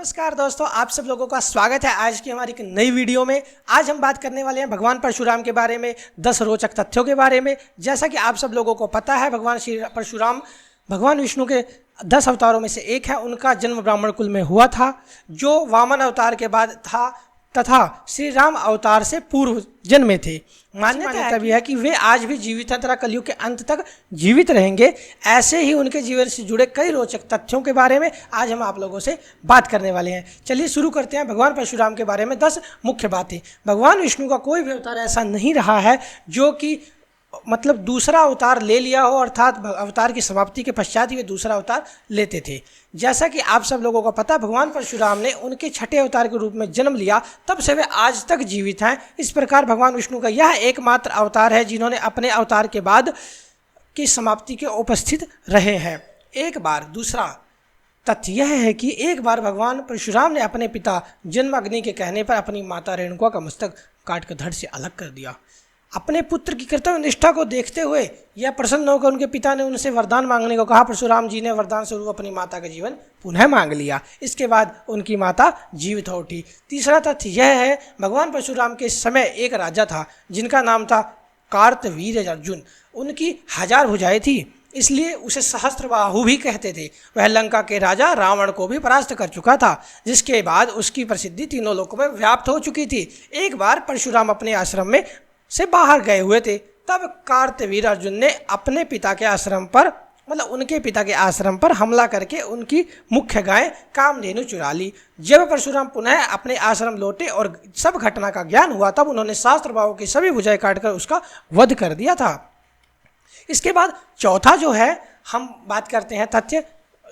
नमस्कार दोस्तों, आप सब लोगों का स्वागत है आज की हमारी एक नई वीडियो में। आज हम बात करने वाले हैं भगवान परशुराम के बारे में, 10 रोचक तथ्यों के बारे में। जैसा कि आप सब लोगों को पता है, भगवान श्री परशुराम भगवान विष्णु के 10 अवतारों में से एक है। उनका जन्म ब्राह्मण कुल में हुआ था, जो वामन अवतार के बाद था तथा श्री राम अवतार से पूर्व जन्मे थे। मान्यता भी है कि वे आज भी जीवित हैं तथा कलयुग के अंत तक जीवित रहेंगे। ऐसे ही उनके जीवन से जुड़े कई रोचक तथ्यों के बारे में आज हम आप लोगों से बात करने वाले हैं। चलिए शुरू करते हैं भगवान परशुराम के बारे में 10 मुख्य बातें। भगवान विष्णु का कोई भी अवतार ऐसा नहीं रहा है जो कि दूसरा अवतार ले लिया हो, अर्थात अवतार की समाप्ति के पश्चात ही वे दूसरा अवतार लेते थे। जैसा कि आप सब लोगों को पता, भगवान परशुराम ने उनके छठे अवतार के रूप में जन्म लिया, तब से वे आज तक जीवित हैं। इस प्रकार भगवान विष्णु का यह एकमात्र अवतार है जिन्होंने अपने अवतार के बाद की समाप्ति के उपस्थित रहे हैं। एक बार दूसरा तथ्य यह है कि एक बार भगवान परशुराम ने अपने पिता जन्माग्नि के कहने पर अपनी माता रेणुका का मस्तक काट कर धड़ से अलग कर दिया। अपने पुत्र की कर्तव्य निष्ठा को देखते हुए यह प्रसन्न होकर उनके पिता ने उनसे वरदान मांगने को कहा। परशुराम जी ने वरदान स्वरूप अपनी माता का जीवन पुनः मांग लिया। इसके बाद उनकी माता जीवित हो उठी। तीसरा तथ्य यह है, भगवान परशुराम के समय एक राजा था जिनका नाम था कार्तवीर्य अर्जुन। उनकी 1000 भुजाएं थी, इसलिए उसे सहस्त्रबाहु भी कहते थे। वह लंका के राजा रावण को भी परास्त कर चुका था, जिसके बाद उसकी प्रसिद्धि तीनों लोकों में व्याप्त हो चुकी थी। एक बार परशुराम अपने आश्रम में से बाहर गए हुए थे, तब कार्तवीर्य अर्जुन ने अपने पिता के आश्रम पर उनके पिता के आश्रम पर हमला करके उनकी मुख्य गाय कामधेनु चुरा ली। जब परशुराम पुनः अपने आश्रम लौटे और सब घटना का ज्ञान हुआ, तब उन्होंने सहस्त्रबाहु की सभी भुजाएं काटकर उसका वध कर दिया था। इसके बाद चौथा जो है, हम बात करते हैं तथ्य,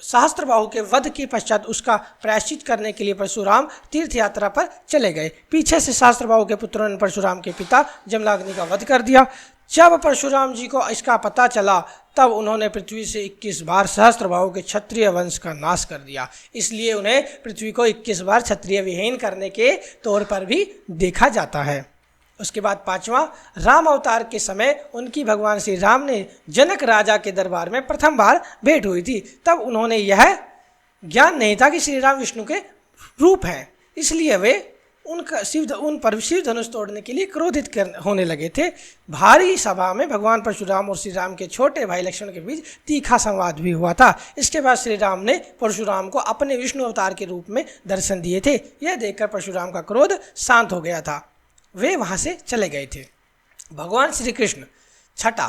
सहस्त्रबाहु के वध के पश्चात उसका प्रायश्चित करने के लिए परशुराम तीर्थ यात्रा पर चले गए। पीछे से सहस्त्रबाहु के पुत्रों ने परशुराम के पिता जमदग्नि का वध कर दिया। जब परशुराम जी को इसका पता चला, तब उन्होंने पृथ्वी से 21 बार सहस्त्रबाहु के क्षत्रिय वंश का नाश कर दिया। इसलिए उन्हें पृथ्वी को 21 बार क्षत्रिय विहीन करने के तौर पर भी देखा जाता है। उसके बाद पांचवा, राम अवतार के समय उनकी भगवान श्री राम ने जनक राजा के दरबार में प्रथम बार भेंट हुई थी। तब उन्होंने यह ज्ञान नहीं था कि श्री राम विष्णु के रूप हैं, इसलिए वे उन पर शिव धनुष तोड़ने के लिए क्रोधित होने लगे थे। भारी सभा में भगवान परशुराम और श्री राम के छोटे भाई लक्ष्मण के बीच तीखा संवाद भी हुआ था। इसके बाद श्री राम ने परशुराम को अपने विष्णु अवतार के रूप में दर्शन दिए थे। यह देखकर परशुराम का क्रोध शांत हो गया था, वे वहाँ से चले गए थे। भगवान श्री कृष्ण छठा,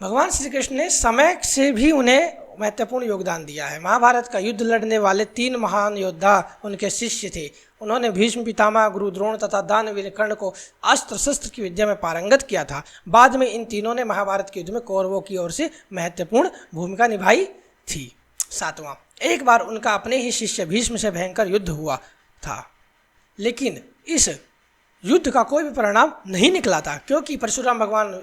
भगवान श्री कृष्ण ने समय से भी उन्हें महत्वपूर्ण योगदान दिया है। महाभारत का युद्ध लड़ने वाले 3 महान योद्धा उनके शिष्य थे। उन्होंने भीष्म पितामह, गुरु द्रोण तथा दानवीर कर्ण को अस्त्र शस्त्र की विद्या में पारंगत किया था। बाद में इन तीनों ने महाभारत के युद्ध में कौरवों की ओर से महत्वपूर्ण भूमिका निभाई थी। सातवां, एक बार उनका अपने ही शिष्य भीष्म से भयंकर युद्ध हुआ था, लेकिन इस युद्ध का कोई भी परिणाम नहीं निकला था, क्योंकि परशुराम भगवान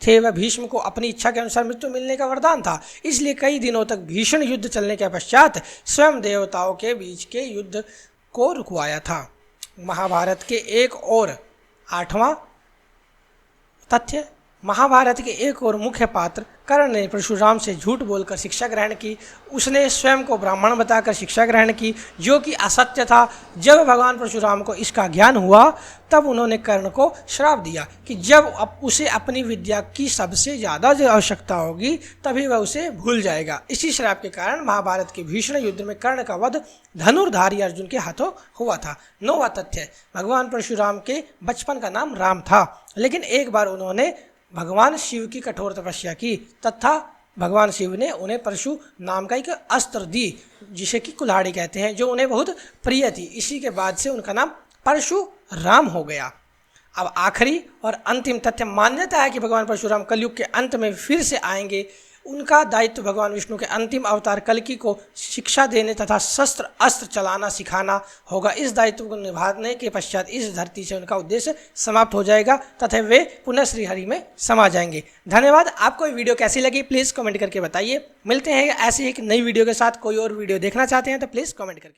थे। वह भीष्म को अपनी इच्छा के अनुसार मृत्यु मिलने का वरदान था। इसलिए कई दिनों तक भीषण युद्ध चलने के पश्चात स्वयं देवताओं के बीच के युद्ध को रुकवाया था। महाभारत के एक और आठवां तथ्य, महाभारत के एक और मुख्य पात्र कर्ण ने परशुराम से झूठ बोलकर शिक्षा ग्रहण की। उसने स्वयं को ब्राह्मण बताकर शिक्षा ग्रहण की, जो कि असत्य था। जब भगवान परशुराम को इसका ज्ञान हुआ, तब उन्होंने कर्ण को श्राप दिया कि जब उसे अपनी विद्या की सबसे ज़्यादा जो आवश्यकता होगी, तभी वह उसे भूल जाएगा। इसी श्राप के कारण महाभारत के भीषण युद्ध में कर्ण का वध धनुर्धारी अर्जुन के हाथों हुआ था। 9वां तथ्य, भगवान परशुराम के बचपन का नाम राम था, लेकिन एक बार उन्होंने भगवान शिव की कठोर तपस्या की तथा भगवान शिव ने उन्हें परशु नाम का एक अस्त्र दी, जिसे कि कुल्हाड़ी कहते हैं, जो उन्हें बहुत प्रिय थी। इसी के बाद से उनका नाम परशुराम हो गया। अब आखिरी और अंतिम तथ्य, मान्यता है कि भगवान परशुराम कलयुग के अंत में फिर से आएंगे। उनका दायित्व भगवान विष्णु के अंतिम अवतार कल्कि को शिक्षा देने तथा शस्त्र अस्त्र चलाना सिखाना होगा। इस दायित्व को निभाने के पश्चात इस धरती से उनका उद्देश्य समाप्त हो जाएगा तथा वे पुनः श्रीहरि में समा जाएंगे। धन्यवाद। आपको ये वीडियो कैसी लगी प्लीज़ कमेंट करके बताइए। मिलते हैं ऐसे ही एक नई वीडियो के साथ। कोई और वीडियो देखना चाहते हैं तो प्लीज़ कमेंट करके